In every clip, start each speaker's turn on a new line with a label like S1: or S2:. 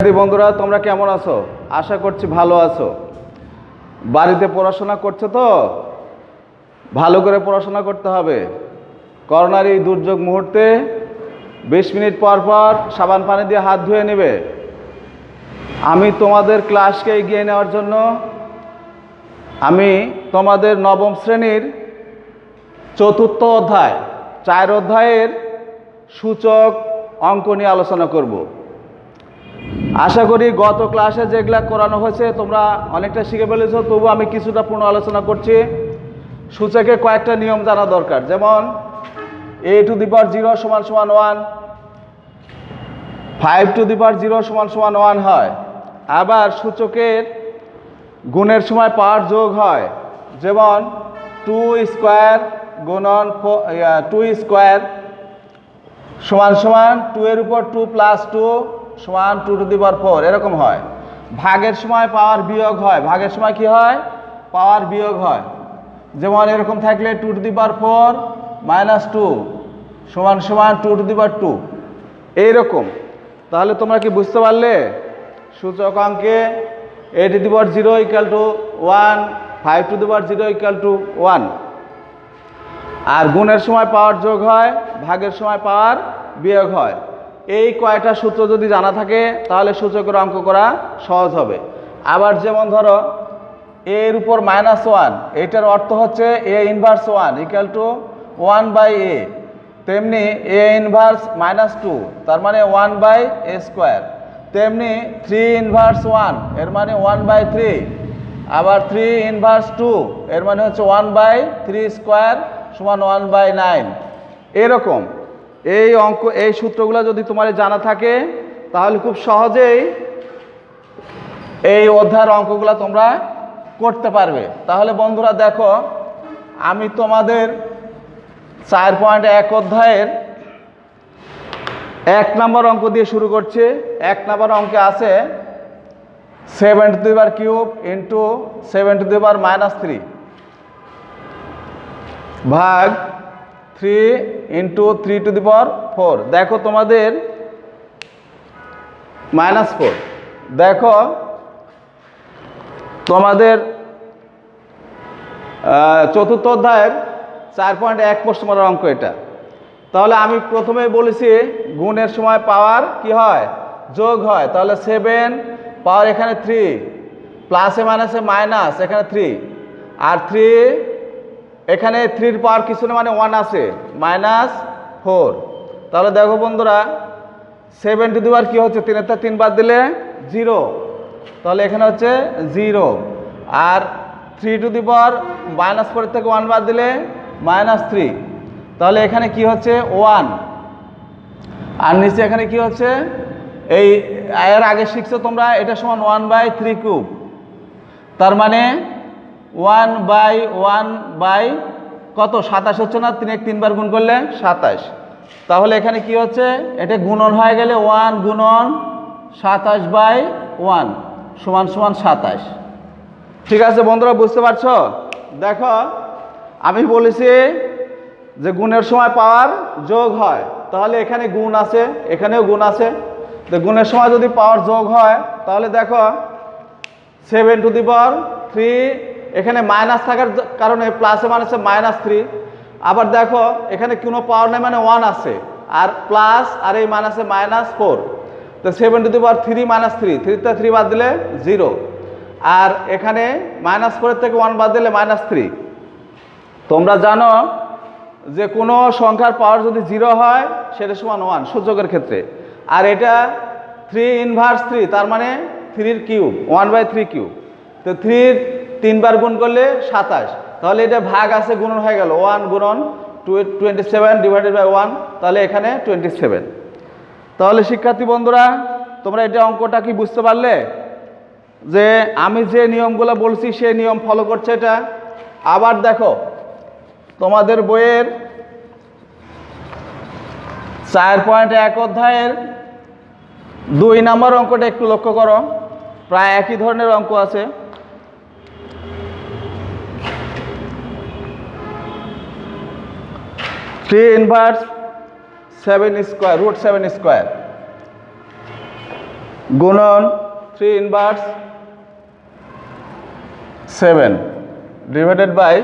S1: বন্ধুরা তোমরা কেমন আছো? আশা করছি ভালো আছো। বাড়িতে পড়াশোনা করছো তো? ভালো করে পড়াশোনা করতে হবে। করোনার এই দুর্যোগ মুহূর্তে 20 মিনিট পর পর সাবান পানি দিয়ে হাত ধুয়ে নেবে। আমি তোমাদের ক্লাসকে এগিয়ে নেওয়ার জন্য আমি তোমাদের নবম শ্রেণীর 4র্থ অধ্যায় 4 অধ্যায়ের সূচক অঙ্ক নিয়ে আলোচনা করব। আশা করি গত ক্লাসে যেগুলা করানো হয়েছে তোমরা অনেকটা শিখে ফেলেছো, তবু আমি কিছুটা পূর্ণ আলোচনা করছি। সূচকে কয়েকটা নিয়ম জানা দরকার, যেমন a টু দি পাওয়ার 0 সমান সমান 1, 5 টু দি পাওয়ার 0 সমান সমান 1 হয়। আবার সূচকের গুণের সময় পাওয়ার যোগ হয়, যেমন 2 স্কোয়ার গুণন 2 স্কোয়ার সমান সমান 2 এর উপর 2 প্লাস 2 সমান 2 টু দি পাওয়ার 4, এরকম হয়। ভাগের সময় পাওয়ার বিয়োগ হয়, ভাগের সময় কি হয়? পাওয়ার বিয়োগ হয়। যেমন এরকম থাকলে 2 টু দি পাওয়ার 4 মাইনাস 2 সমান সমান 2 টু দি পাওয়ার 2, এইরকম। তাহলে তোমরা কি বুঝতে পারলে? সূচক অঙ্কে a two the power 0 equal to 1, 5 two the power 0 equal to 1। আর গুণের সময় পাওয়ার যোগ হয়, ভাগের সময় পাওয়ার বিয়োগ হয়। এই কয়টা সূত্র যদি জানা থাকে তাহলে সূচকের অঙ্ক করা সহজ হবে। আবার যেমন ধরো a এর উপর -1, এটার অর্থ হচ্ছে a inverse 1 equal to 1 by a। তেমনি a ইনভার্স -2 তার মানে 1 বাই a স্কোয়ার। তেমনি 3 ইনভার্স 1 এর মানে 1 বাই 3। আবার 3 ইনভার্স 2 এর মানে হচ্ছে 1 বাই 3 স্কোয়ার সমান 1 বাই 9। এরকম এই অঙ্ক, এই সূত্রগুলো যদি তোমার জানা থাকে তাহলে খুব সহজেই এই অধ্যায়ের অঙ্কগুলো তোমরা করতে পারবে। তাহলে বন্ধুরা দেখো, আমি তোমাদের 4.1 অধ্যায়ের 1 নম্বর অঙ্ক দিয়ে শুরু করছি। 1 নম্বর অঙ্কে আছে 7 to the power cube into 7 to the power -3 ভাগ 3 ইন্টু 3 টু দি পাওয়ার 4। দেখো তোমাদের -4। দেখো তোমাদের 4র্থ অধ্যায়ের 4.1 প্রশ্নের অঙ্ক এটা। তাহলে আমি প্রথমেই বলেছি গুণের সময় পাওয়ার কি হয়? যোগ হয়। তাহলে 7 পাওয়ার এখানে 3, প্লাসে মাইনাসে মাইনাস এখানে 3, আর 3 এখানে 3 পাওয়ার কিছু না, মানে 1 আছে, -4। তাহলে দেখো বন্ধুরা 7 টু দি পাওয়ার কি হচ্ছে? 3 বাদ দিলে 0, তাহলে এখানে হচ্ছে 0। আর 3 টু দি পাওয়ার -4 থেকে 1 বাদ দিলে -3, তাহলে এখানে কি হচ্ছে? 1। আর নিচে এখানে কি হচ্ছে? এই এর আগে শিখছো তোমরা, এটা সমান 1 বাই 3 কিউব, তার মানে 1 বাই 1 বাই কত? 27 হচ্ছে না? 3 বার গুণ করলে 27। তাহলে এখানে কি হচ্ছে? এটা গুণন হয়ে গেলে 1 গুণন 27 বাই 1 সমান সমান 27। ঠিক আছে বন্ধুরা, বুঝতে পারছো? দেখো আমি বলেছি যে গুণের সময় পাওয়ার যোগ হয়, তাহলে এখানে গুণ আছে, এখানেও গুণ আছে। তো গুণের সময় যদি পাওয়ার যোগ হয় তাহলে দেখো 7 টু দি পাওয়ার 3, এখানে মাইনাস থাকার কারণে প্লাসে মাইনাসে -3। আবার দেখো এখানে কোনো পাওয়ার নেই, মানে 1 আছে, আর প্লাস আর এই মাইনাসে -4। তো 7 টু দি পাওয়ার 3 -3, 3 তে 3 বাদ দিলে 0, আর এখানে -4 থেকে 1 বাদ দিলে -3। তোমরা জানো যে কোনো সংখ্যার পাওয়ার যদি 0 হয় সেটা সমান 1 সূচকের ক্ষেত্রে। আর এটা 3 ইনভার্স 3 তার মানে 3 কিউব, 1 বাই 3 কিউব। তো 3 3 বার গুণ করলে 27, তাহলে এটা ভাগ আছে, গুণন হয়ে গেল 1 গুণন 27 ডিভাইডেড বাই 1, তাহলে এখানে 27। তাহলে শিক্ষার্থী বন্ধুরা তোমরা এটা অঙ্কটা কি বুঝতে পারলে যে আমি যে নিয়মগুলো বলছি সেই নিয়ম ফলো করছে এটা? আবার দেখো তোমাদের বইয়ের 4.1 অধ্যায়ের 2 নম্বর অঙ্কটা একটু লক্ষ্য করো, প্রায় একই ধরনের অঙ্ক আছে। 3 ইনভার্স 7 স্কোয়ার √7 স্কোয়ার। গুণন 3 ইনভার্স 7 ডিভাইডেড বাই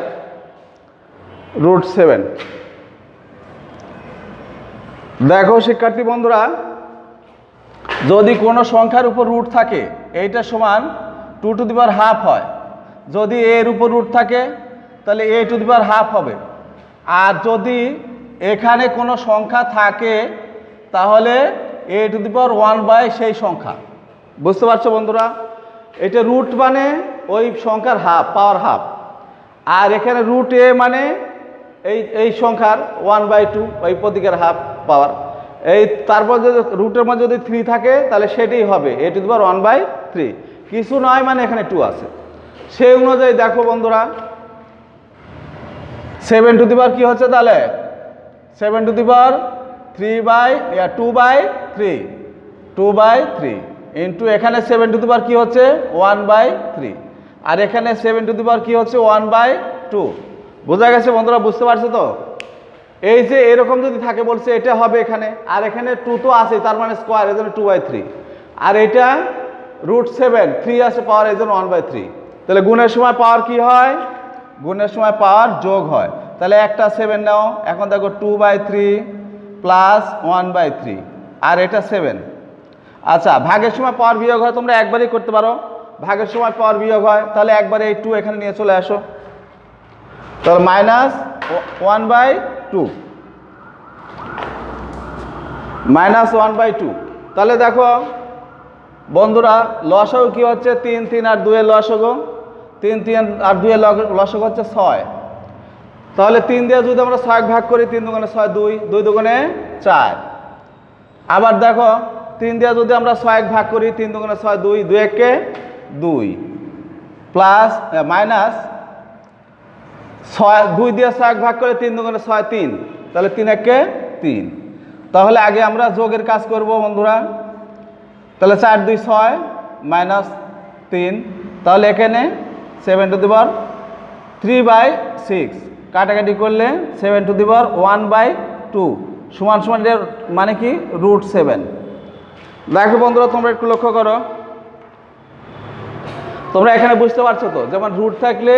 S1: √7। দেখো শিক্ষার্থী বন্ধুরা, যদি কোনো সংখ্যার উপর রুট থাকে এইটা সমান 2^12 হয়। যদি এর উপর রুট থাকে তাহলে a^12 হবে। আর যদি এখানে কোনো সংখ্যা থাকে তাহলে a^1 সেই সংখ্যা। বুঝতে পারছো বন্ধুরা? এটা রুট মানে ওই সংখ্যার হাফ, পাওয়ার হাফ। আর এখানে √a মানে এই সংখ্যার 1/2, ওই প্রতীকের হাফ পাওয়ার। তারপর যদি রুটের মধ্যে যদি 3 থাকে তাহলে সেটাই হবে a^1/3। কিছু নয় মানে এখানে 2 আছে। সেই অনুযায়ী দেখো বন্ধুরা, 7 কি হচ্ছে তাহলে 2/3 ইন্টু এখানে 7 কি হচ্ছে 1/3, আর এখানে 7 কি হচ্ছে 1/2। বোঝা গেছে বন্ধুরা? বুঝতে পারছো তো? এই যে এরকম যদি থাকে বলছে এটা হবে এখানে, আর এখানে 2 তো আছে, তার মানে স্কোয়ার, এই জন্য 2/3। আর এটা √7, 3 আছে পাওয়ার, এই জন্য 1/3। তাহলে গুণের সময় পাওয়ার কি হয়? গুণের সময় পাওয়ার যোগ হয়। তাহলে একটা 7 নাও। এখন দেখো 2/3 প্লাস 1/3, আর এটা 7। আচ্ছা, ভাগের সময় পাওয়ার বিয়োগ হয়, তোমরা একবারই করতে পারো। ভাগের সময় পাওয়ার বিয়োগ হয়, তাহলে একবারে এই 2 এখানে নিয়ে চলে আসো। তাহলে -1/2। তাহলে দেখো বন্ধুরা, লসাগু কি হচ্ছে 3, 3 আর 2 এর লসাগু, 3, 3 আর 2 এর লসাগু হচ্ছে 6। তাহলে 3 দিয়ে যদি আমরা 6 ভাগ করি, 3 দুগুণে 6, 2, 2 দুগুণে 4। আবার দেখো 3 দিয়ে যদি আমরা 6 ভাগ করি, 3 দুগুণে 6, 2, 2 একে 2, প্লাস মাইনাস 2 দিয়ে 6 ভাগ করে 3 দুগুণে 6, 3, তাহলে 3 একে 3। তাহলে আগে আমরা যোগের কাজ করব বন্ধুরা। তাহলে 4, 2, 6 মাইনাস 3, তাহলে এখানে 7^3/6 কাটাকাটি করলে 7^1/2 সমান সমান, মানে কি √7। দেখো বন্ধুরা, তোমরা একটু লক্ষ্য করো, তোমরা এখানে বুঝতে পারছো তো? যেমন রুট থাকলে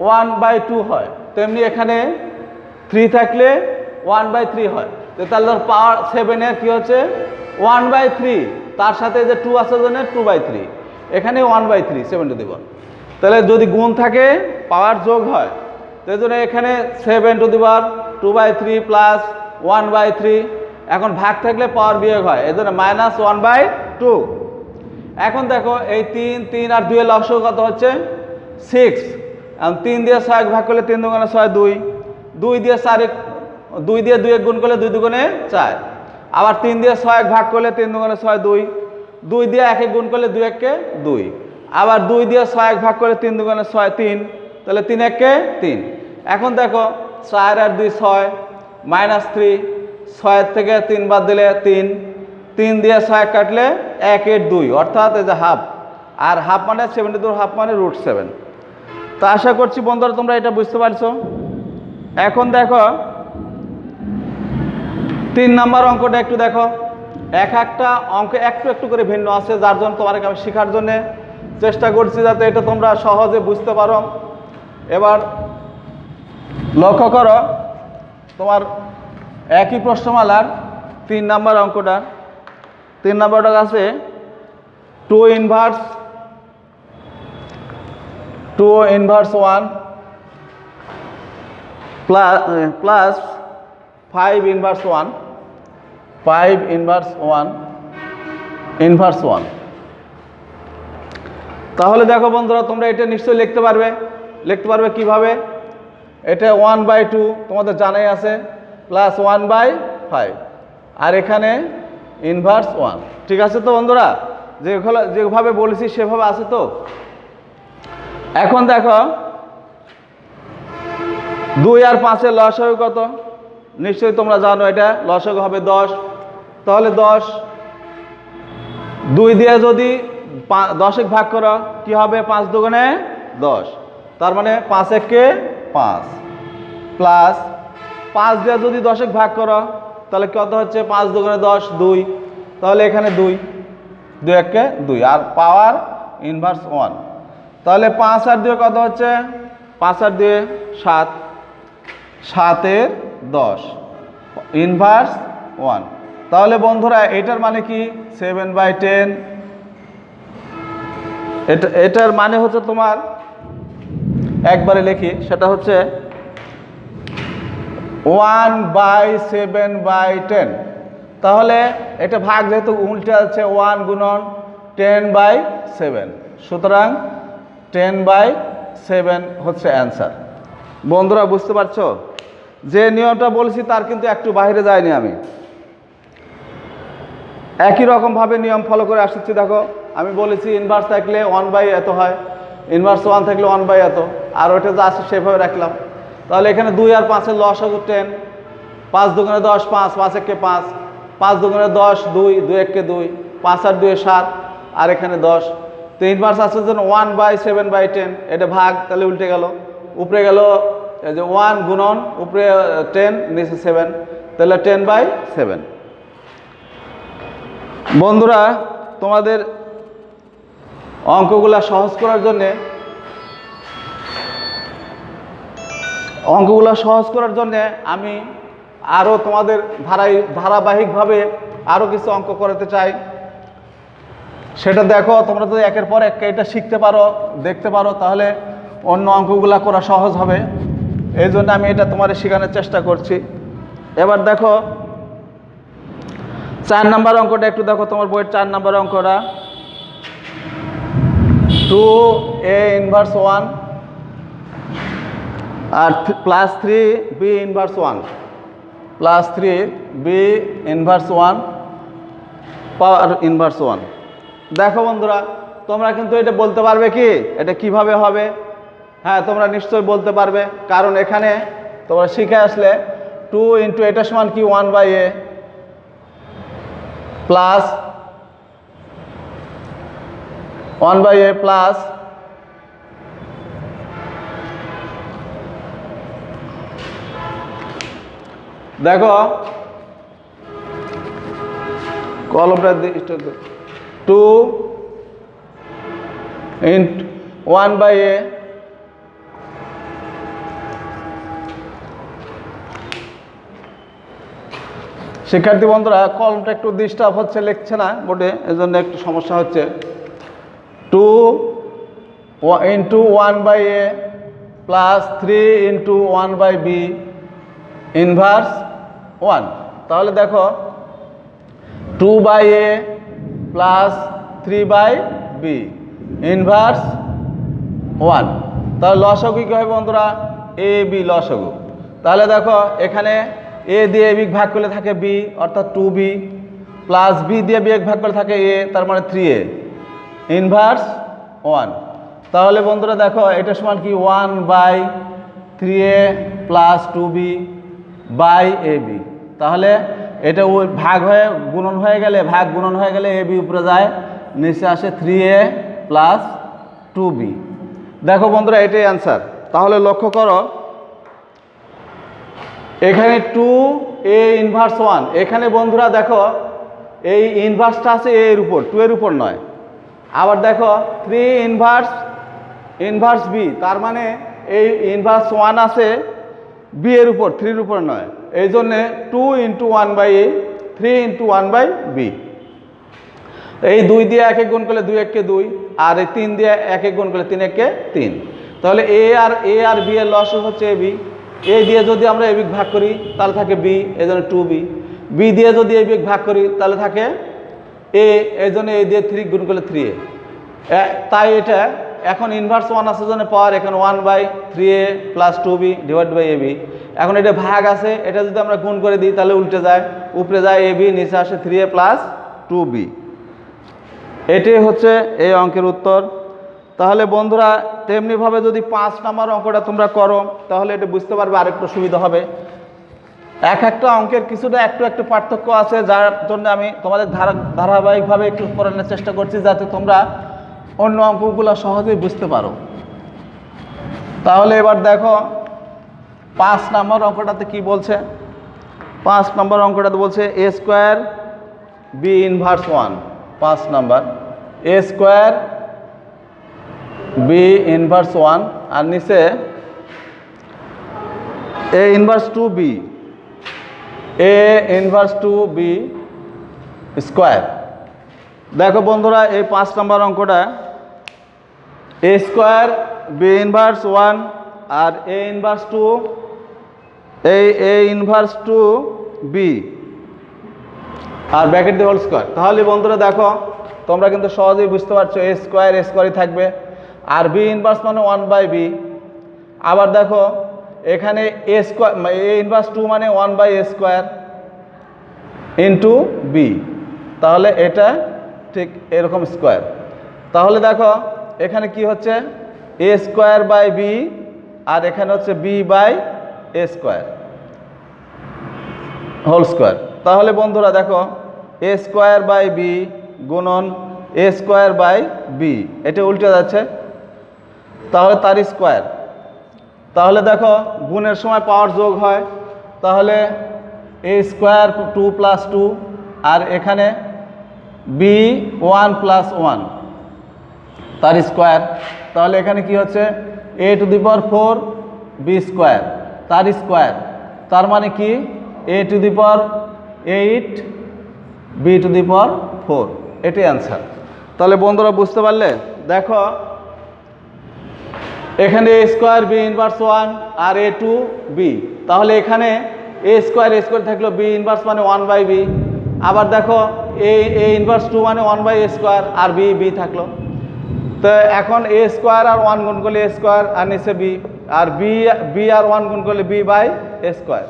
S1: 1/2 হয়, তেমনি এখানে 3 থাকলে 1/3 হয়। তো তাহলে পাওয়ার 7 এর কি হচ্ছে 1/3, তার সাথে যে 2 আছে জন্য 2/3, এখানে 1/3 7^। তাহলে যদি গুণ থাকে পাওয়ার যোগ হয়, সেই জন্য এখানে 7^2/3 প্লাস 1/3। এখন ভাগ থাকলে পাওয়ার বিয়োগ হয়, এই জন্য -1/2। এখন দেখো এই 3, 3 আর 2 এর লসাগু কত হচ্ছে 6। এখন 3 দিয়ে 6 ভাগ করলে 3 দুগুণে 6, 2, 2 দিয়ে 2 গুণ করলে 2 দুগুণে 4। আবার 3 দিয়ে 6 ভাগ করলে 3 দুগুণে 6, 2, 2 দিয়ে 1 গুণ করলে 2 একে 2। আবার 2 দিয়ে 6 ভাগ করলে 3 দুগুণে 6, 3, তাহলে 3 একে 3। এখন দেখো 4 আর 2 6 -3, 6 থেকে 3 বাদ দিলে 3, 3 দিয়ে 6 কাটলে 1 এর 2, অর্থাৎ এই যে হাফ। আর হাফ মানে 7^2 হাফ মানে √7। তো আশা করছি বন্ধুরা তোমরা এটা বুঝতে পারছো। এখন দেখো 3 নাম্বার অঙ্কটা একটু দেখো। একটা অঙ্ক একটু একটু করে ভিন্ন আছে, যার জন্য তোমাকে আমি শেখার জন্য চেষ্টা করছি যাতে এটা তোমরা সহজে বুঝতে পারো। এবার লক্ষ্য করো, তোমার একই প্রশ্নমালার 3 নাম্বার অঙ্কটা। 3 নাম্বারটা আছে 2 ইনভার্স 1 প্লাস 5 ইনভার্স 1 ইনভার্স 1। তাহলে দেখো বন্ধুরা, তোমরা এটা নিশ্চয়ই লিখতে পারবে কিভাবে? এটা 1/2 তোমাদের জানাই আছে, প্লাস 1/5, আর এখানে ইনভার্স 1। ঠিক আছে তো বন্ধুরা? যেভাবে বলেছি সেভাবে আছে তো? এখন দেখো 2 আর 5 এর লসাগু কত? নিশ্চয়ই তোমরা জানো, এটা লসাগু হবে 10। তাহলে 10 2 দিয়ে যদি 10 ভাগ করো কি হবে? 5 দুগুণে 10, তার মানে 5 একে 5, প্লাস 5 দিয়ে যদি 10 ভাগ করো তাহলে কত হচ্ছে? 5 দুগুণে 10, 2, তাহলে এখানে 2। 2 একে 2 আর পাওয়ার ইনভার্স 1। তাহলে 5 আর 2 কত হচ্ছে? 5 আর 2 7, 7 এর 10 ইনভার্স 1। তাহলে বন্ধুরা এটার মানে কি 7/10। এটার মানে হচ্ছে তোমার একবারে লিখি, সেটা হচ্ছে 1/7/10। তাহলে এটা ভাগ যেহেতু উল্টে আছে 1 গুণন 10/7, সুতরাং 10/7 হচ্ছে অ্যান্সার। বন্ধুরা বুঝতে পারছো? যে নিয়মটা বলেছি তার কিন্তু একটু বাইরে যায়নি আমি, একই রকমভাবে নিয়ম ফলো করে আসছি। দেখো আমি বলেছি ইনভার্স থাকলে 1 এত হয়, ইনভার্স 1 থাকলে 1 এত, আর ওইটা যা আছে সেভাবে রাখলাম। তাহলে এখানে 2 আর 5-এর লসাগু 10, 5 দুগুণে 10 5, 5 একে 5, 5 দুগুণে 10 2, 2 একে 2, 5 আর 2 7, আর এখানে 10। তো ইনভার্স আছে জন্য 1/7/10, এটা ভাগ, তাহলে উল্টে গেল, উপরে গেল এই যে 1 গুণন উপরে 10 নিচে 7, তাহলে 10/7। বন্ধুরা তোমাদের অঙ্কগুলা সহজ করার জন্যে আমি আরও তোমাদের ধারাবাহিকভাবে আরও কিছু অঙ্ক করাতে চাই। সেটা দেখো, তোমরা যদি একের পর এক এটা শিখতে পারো, দেখতে পারো, তাহলে অন্য অঙ্কগুলা করা সহজ হবে। এই জন্য আমি এটা তোমাদের শেখানোর চেষ্টা করছি। এবার দেখো 4 নাম্বার অঙ্কটা একটু দেখো, তোমার বইয়ের 4 নাম্বার অঙ্কটা 2a ইনভার্স 1 আর plus 3b inverse 1 plus 3b inverse 1 power inverse 1। দেখো বন্ধুরা তোমরা কিন্তু এটা বলতে পারবে কি এটা কিভাবে হবে? হ্যাঁ, তোমরা নিশ্চয়ই বলতে পারবে, কারণ এখানে তোমরা শিখে আসলে 2 ইন্টু এটা সমান কি 1/a প্লাস 1/a প্লাস দেখো কলমটা 2 ইন্টু 1/a শিক্ষার্থী বন্ধুরা কলমটা একটু ডিস্টার্ব হচ্ছে, লিখছে না বোর্ডে, এজন্য একটু সমস্যা হচ্ছে। 2 into 1/a plus 3 into 1/b inverse 1। তাহলে দেখো 2/a প্লাস 3/b ইনভার্স 1। তাহলে লসাগু কী হবে বন্ধুরা? এ বি লসাগু। তাহলে দেখো এখানে এ দিয়ে বি ভাগ করলে থাকে বি, অর্থাৎ 2b, প্লাস বি দিয়ে বি ভাগ করলে থাকে এ, তার মানে 3a ইনভার্স 1। তাহলে বন্ধুরা দেখো এটা সমান কি 1/3a plus 2b by A B. তাহলে এটা ভাগ হয়ে গুণন হয়ে গেলে, ভাগ গুণন হয়ে গেলে এ বি উপরে যায়, নিচে আসে 3a প্লাস 2b। দেখো বন্ধুরা এটাই অ্যান্সার। তাহলে লক্ষ্য করো এখানে 2a ইনভার্স 1, এখানে বন্ধুরা দেখো এই ইনভার্সটা আছে a এর উপর, 2 এর উপর নয়। আবার দেখো 3 ইনভার্স b, তার মানে এই ইনভার্স 1 আছে b এর উপর, 3 এর উপর নয়। এই জন্যে 2 ইন্টু 1/a 3 ইন্টু 1/b। এই 2 দিয়ে 1 গুণ করলে 2 একে 2, আর এই 3 দিয়ে 1 গুণ করলে 3 একে 3। তাহলে এ আর বি এর লসাগু হচ্ছে এ বি। এ দিয়ে যদি আমরা এ বি ভাগ করি তাহলে থাকে বি, এই জন্য 2b। বি দিয়ে যদি এ বি ভাগ করি তাহলে থাকে এ, এই জন্য এ দিয়ে 3 গুণ করলে 3a। তাই এটা এখন ইনভার্স 1 আছে জন্য পাওয়ার এখানে 1/3a plus 2b divide by ab। এখন এটা ভাগ আছে, এটা যদি আমরা গুণ করে দিই তাহলে উল্টে যায়, উপরে যায় ab, নিচে আসে 3a প্লাস 2b। এটাই হচ্ছে এই অঙ্কের উত্তর। তাহলে বন্ধুরা তেমনিভাবে যদি 5 নাম্বার অঙ্কটা তোমরা করো তাহলে এটা বুঝতে পারবে আরেকটু সুবিধা হবে। একটা অঙ্কের কিছুটা একটু পার্থক্য আছে, যার জন্য আমি তোমাদের ধারাবাহিকভাবে একটু করানোর চেষ্টা করছি, যাতে তোমরা অন্য অঙ্কগুলো সহজেই বুঝতে পারো। তাহলে এবার দেখো 5 নম্বর অঙ্কটাতে কি বলছে। 5 নম্বর অঙ্কটাতে বলছে a² b inverse 1 5 number a square b inverse 1 আর নিচে a inverse 2 b a inverse 2 b square. দেখো বন্ধুরা এই 5 নম্বর অঙ্কটা এ স্কোয়ার বি ইনভার্স 1 আর এ ইনভার্স 2 এই এ ইনভার্স 2 বি আর ব্র্যাকেট দিয়ে হোল স্কোয়ার। তাহলে বন্ধুরা দেখো তোমরা কিন্তু সহজেই বুঝতে পারছো এ স্কোয়ারই থাকবে আর বি ইনভার্স মানে 1/b। আবার দেখো এখানে এ স্কোয়ার এ ইনভার্স 2 মানে 1/a স্কোয়ার ইন্টু বি, তাহলে এটা ঠিক এরকম স্কোয়ার। তাহলে দেখো এখানে কি হচ্ছে এ স্কোয়ার বাই বি আর এখানে হচ্ছে b by a square whole square. তাহলে বন্ধুরা দেখো এ স্কোয়ার বাই বি গুণন এ স্কোয়ার বাই বি, এটা উল্টে যাচ্ছে, তাহলে তার স্কোয়ার। তাহলে দেখো গুণের সময় পাওয়ার যোগ হয়, তাহলে এ স্কোয়ার 2 + 2 আর এখানে বি 1 + 1 তার স্কোয়ার। তাহলে এখানে কি হচ্ছে a⁴ বি স্কোয়ার তার স্কোয়ার, তার মানে কি a⁸ b⁴, এটাই অ্যান্সার। তাহলে বন্ধুরা বুঝতে পারলে দেখো এখানে এ স্কোয়ার বি ইনভার্স 1 আর a2 বি, তাহলে এখানে এ স্কোয়ার থাকলো বি ইনভার্স মানে 1/b। আবার দেখো এ ইনভার্স 2 মানে 1/a স্কোয়ার আর বি থাকলো। তো এখন এ স্কোয়ার আর 1 গুণ করলে এ স্কোয়ার আর নিচে বি আর বি আর 1 গুণ করলে বি বাই এ স্কোয়ার।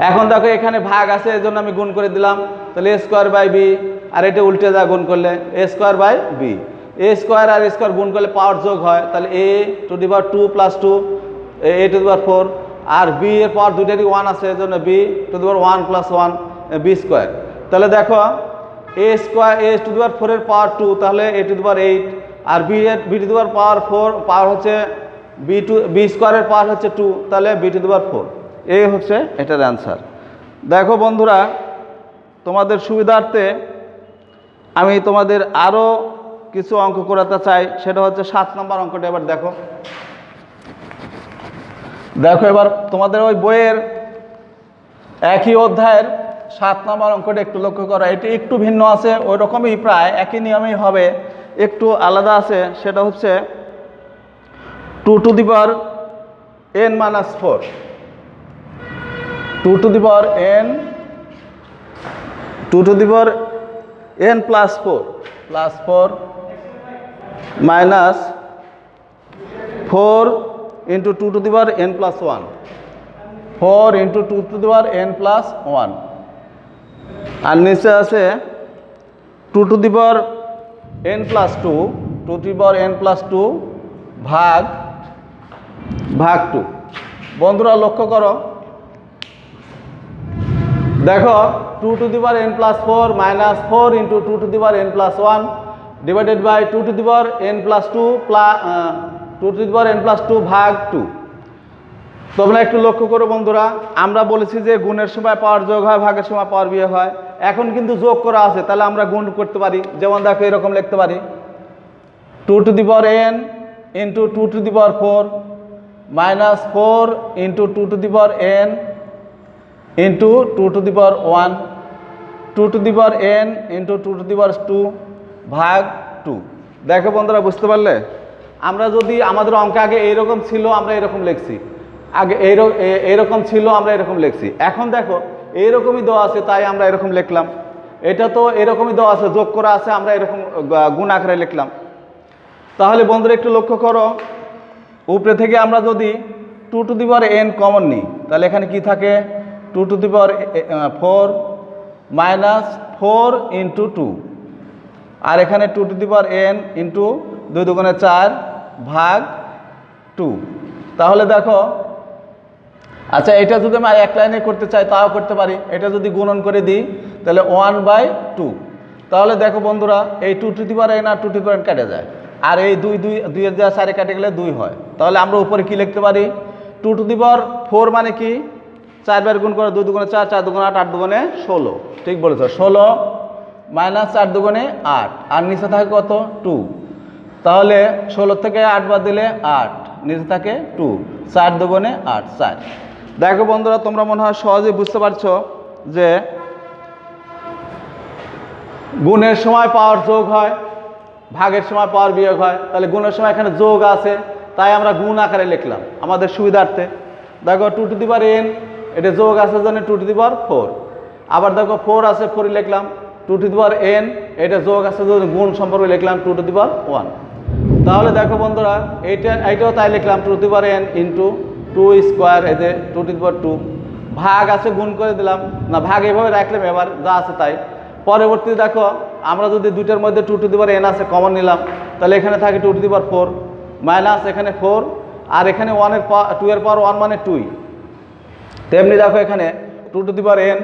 S1: এখন দেখো এখানে ভাগ আছে এজন্য আমি গুণ করে দিলাম, তাহলে এ স্কোয়ার বাই বি আর এটা উল্টে যা গুণ করলে A square by B. A square আর স্কোয়ার গুণ করলে পাওয়ার যোগ হয়, তাহলে a⁴ + 2 a⁴ আর বি এর পাওয়ার দুইটারই 1 আছে এজন্য b⁴ + 1 বি স্কোয়ার। তাহলে দেখো a⁴ এর পাওয়ার 2 তাহলে a⁸ আর b⁴ পাওয়ার হচ্ছে বি স্কোয়ারের পাওয়ার হচ্ছে 2 তাহলে b⁴, এই হচ্ছে এটার অ্যান্সার। দেখো বন্ধুরা তোমাদের সুবিধার্থে আমি তোমাদের আরও কিছু অঙ্ক করাতে চাই, সেটা হচ্ছে 7 নম্বর অঙ্কটা। এবার দেখো এবার তোমাদের ওই বইয়ের একই অধ্যায়ের 7 নম্বর অঙ্কটা একটু লক্ষ্য করো, এটি একটু ভিন্ন আছে, ওই রকমই প্রায় একই নিয়মেই হবে, একটু আলাদা আছে। সেটা হচ্ছে 2n - 4 2n + 4 minus 4 × 2n + 1 4 × 2n + 1 আর নিচে আছে 2n + 2 2n + 2 ভাগ 2। বন্ধুরা লক্ষ্য করো দেখো 2n + 4 minus 4 × 2n + 1 divided by 2n + 2 ভাগ 2। তোমরা একটু লক্ষ্য করো বন্ধুরা, আমরা বলেছি যে গুণের সময় পাওয়ার যোগ হয়, ভাগের সময় পাওয়ার বিয়োগ হয়। এখন কিন্তু যোগ করা আছে, তাহলে আমরা গুণ করতে পারি। যেমন দেখো এরকম লিখতে পারি 2n × 2⁴ minus 4 × 2n × 2⁴ 2n × 2 ভাগ 2। দেখো বন্ধুরা বুঝতে পারলে, আমরা যদি আমাদের অঙ্ক আগে এইরকম ছিল আমরা এরকম লিখছি, আগে এইরকম ছিল আমরা এরকম লিখছি। এখন দেখো এইরকমই দেওয়া আছে তাই আমরা এরকম লিখলাম, এটা তো এরকমই দেওয়া আছে যোগ করা আছে আমরা এরকম গুণ আকারে লিখলাম। তাহলে বন্ধুরা একটু লক্ষ্য করো, উপরে থেকে আমরা যদি 2n কমন নিই তাহলে এখানে কি থাকে 2⁴ minus 4 × 2 আর এখানে 2n × 2 × 4 ভাগ 2। তাহলে দেখো আচ্ছা এটা যদি আমি এক লাইনে করতে চাই তাও করতে পারি, এটা যদি গুণন করে দিই তাহলে 1/2। তাহলে দেখো বন্ধুরা এই 2n আর 2n কেটে যায় আর এই 2 এর যা 4 কেটে গেলে 2 হয়। তাহলে আমরা উপরে কি লিখতে পারি 2⁴ মানে কি 4 বার গুণ করে 2 × 4 4 × 8 8 × 16, ঠিক বলেছ 16 মাইনাস 4 দুগুণে 8 আর নিচে থাকে কত 2। তাহলে 16 থেকে 8 বাদ দিলে 8, নিচে থাকে 2, 4 দুগুণে 8, 4। দেখো বন্ধুরা, তোমরা মনে হয় সহজেই বুঝতে পারছো যে গুণের সময় পাওয়ার যোগ হয়, ভাগের সময় পাওয়ার বিয়োগ হয়। তাহলে গুণের সময় এখানে যোগ আছে, তাই আমরা গুণ আকারে লিখলাম আমাদের সুবিধার্থে। দেখো 2 টু দি পাওয়ার n, এটা যোগ আছে জন্য 2 টু দি পাওয়ার 4। আবার দেখো 4 আছে, 4 লিখলাম। 2 টু দি পাওয়ার n, এটা যোগ আছে জন্য গুণ সম্পর্কে লিখলাম 2 টু দি পাওয়ার 1। তাহলে দেখো বন্ধুরা, এইটাও তাই লিখলাম 2 to the power n into 2 square, এই যে 2 টু দি পাওয়ার 2। ভাগ আছে, গুণ করে দিলাম না, ভাগ এইভাবে রাখলাম, এবার যা আছে তাই। পরবর্তীতে দেখো আমরা যদি দুইটার মধ্যে 2 টু দি পাওয়ার n আছে কমন নিলাম, তাহলে এখানে থাকে 2 টু দি পাওয়ার 4 মাইনাস এখানে 4, আর এখানে 2 এর পাওয়ার 1 মানে 2। তেমনি দেখো এখানে 2 টু দি পাওয়ার n,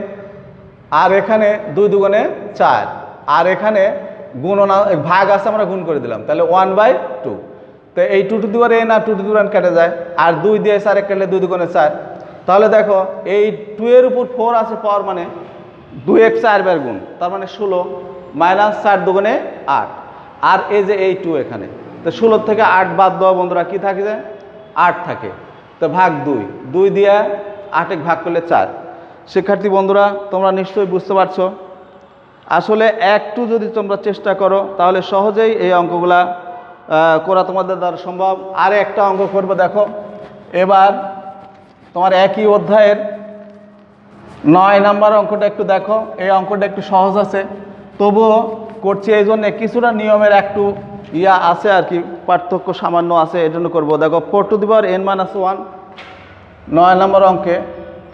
S1: আর এখানে 2 দুগুণে 4, আর এখানে গুণনা ভাগ আছে, আমরা গুণ করে দিলাম, তাহলে 1/2। তো এই 2 টু দি পাওয়ার n আর 2 টু দি পাওয়ার n কেটে যায়, আর 2 দিয়ে 4 কাটলে 2 দুগুণে 4। তাহলে দেখো এই 2 এর উপর 4 আছে পাওয়ার মানে 2x 4 বার গুণ, তার মানে 16 মাইনাস 4 দুগুণে 8, আর এই যে এই 2 এখানে। তো 16 থেকে 8 বাদ দেওয়া বন্ধুরা কি থাকে, যে 8 থাকে। তো ভাগ 2 দিয়ে 8 ভাগ করলে 4। শিক্ষার্থী বন্ধুরা, তোমরা নিশ্চয়ই বুঝতে পারছো। আসলে একটু যদি তোমরা চেষ্টা করো তাহলে সহজেই এই অঙ্কগুলা করা তোমাদের দ্বারা সম্ভব। আর একটা অঙ্ক করবে, দেখো এবার তোমার একই অধ্যায়ের 9 নাম্বার অঙ্কটা একটু দেখো। এই অঙ্কটা একটু সহজ আছে, তবুও করছি এই জন্যে কিছুটা নিয়মের একটু আছে আর কি, পার্থক্য সামান্য আছে, এই জন্য করবো। দেখো 4 to the power n minus 1, 9 number অঙ্কে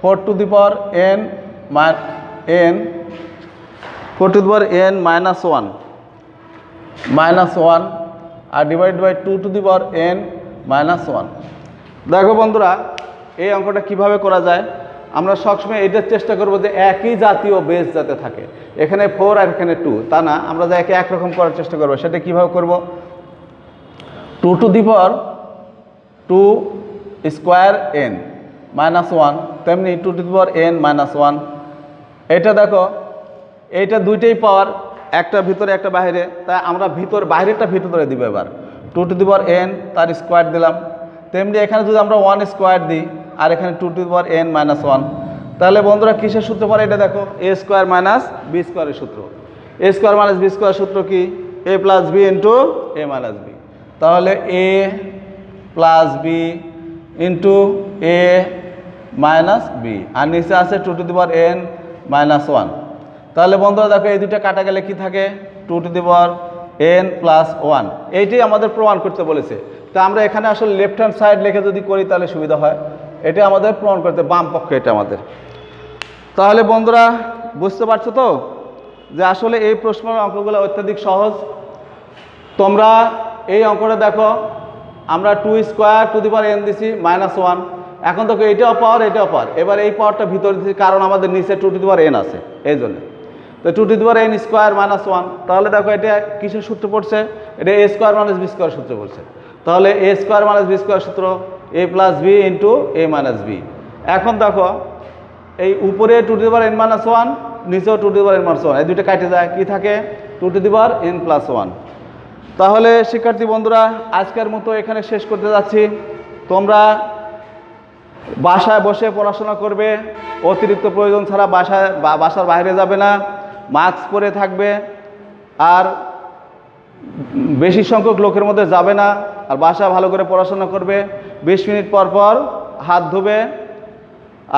S1: 4 to the power n 4 to the power n minus 1 আর divide by 2 to the power n minus 1। দেখো বন্ধুরা, এই অঙ্কটা কিভাবে করা যায়, আমরা সবসময় এটার চেষ্টা করব যে একই জাতীয় বেস যাতে থাকে। এখানে 4 আর এখানে 2, তা না, আমরা যা একে একরকম করার চেষ্টা করব। সেটা কিভাবে করব, 2 to the power 2 square n minus 1, তেমনি 2 to the power n minus 1। এটা দেখো, এইটা দুইটাই পাওয়ার, একটা ভিতরে একটা বাইরে, তাই আমরা বাইরেরটা ভিতরে দিব। এবার 2 টু দি পাওয়ার n তার স্কোয়ার দিলাম। তেমনি এখানে যদি আমরা 1 স্কোয়ার দিই, আর এখানে 2 to the power n minus 1, তাহলে বন্ধুরা কিসের সূত্র পড়ে এটা দেখো, a স্কোয়ার মাইনাস b স্কোয়ারের সূত্র। a square minus b square সূত্র কি, a plus b into a minus b। তাহলে a plus b into a minus b, আর নিচে আছে 2 to the power n minus 1। তাহলে বন্ধুরা দেখো, এই দুটো কাটা গেলে কি থাকে, 2 to the power n plus 1। এইটাই আমাদের প্রমাণ করতে বলেছে। তা আমরা এখানে আসলে লেফট হ্যান্ড সাইড লিখে যদি করি তাহলে সুবিধা হয়। এটা আমাদের প্রমাণ করতে, বাম পক্ষে এটা আমাদের। তাহলে বন্ধুরা বুঝতে পারছো তো যে আসলে এই প্রশ্নের অঙ্কগুলো অত্যাধিক সহজ। তোমরা এই অঙ্কটা দেখো, আমরা 2 square two the power n দিছি মাইনাস 1। এখন দেখো এটাও পাওয়ার, এটাও পাওয়ার, এবার এই পাওয়ারটা ভিতরে দিচ্ছি, কারণ আমাদের নিচে 2 টু দি পাওয়ার n আছে, এই জন্য। তো 2 to the power n square minus 1, তাহলে দেখো এটা কিসের সূত্র পড়ছে, এটা a square minus b square সূত্র পড়ছে। তাহলে a square minus b square সূত্র a plus b into a minus b। এখন দেখো এই উপরে 2 to the power n minus 1, নিচেও 2 to the power n minus 1, এই দুটো কাটে যায়, কি থাকে 2 to the power n plus 1। তাহলে শিক্ষার্থী বন্ধুরা, আজকের মতো এখানে শেষ করতে যাচ্ছি। তোমরা বাসায় বসে পড়াশোনা করবে, অতিরিক্ত প্রয়োজন ছাড়া বাসার বাইরে যাবে না, মাস্ক পরে থাকবে, আর বেশি সংখ্যক লোকের মধ্যে যাবে না, আর বাসায় ভালো করে পড়াশোনা করবে, 20 মিনিট পর পর হাত ধোবে।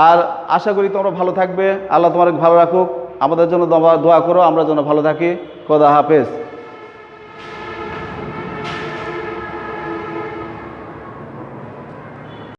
S1: আর আশা করি তোমরা ভালো থাকবে। আল্লাহ তোমাদের ভালো রাখুক। আমাদের জন্য দোয়া করো, আমরা যেন ভালো থাকি। খোদা হাফেজ।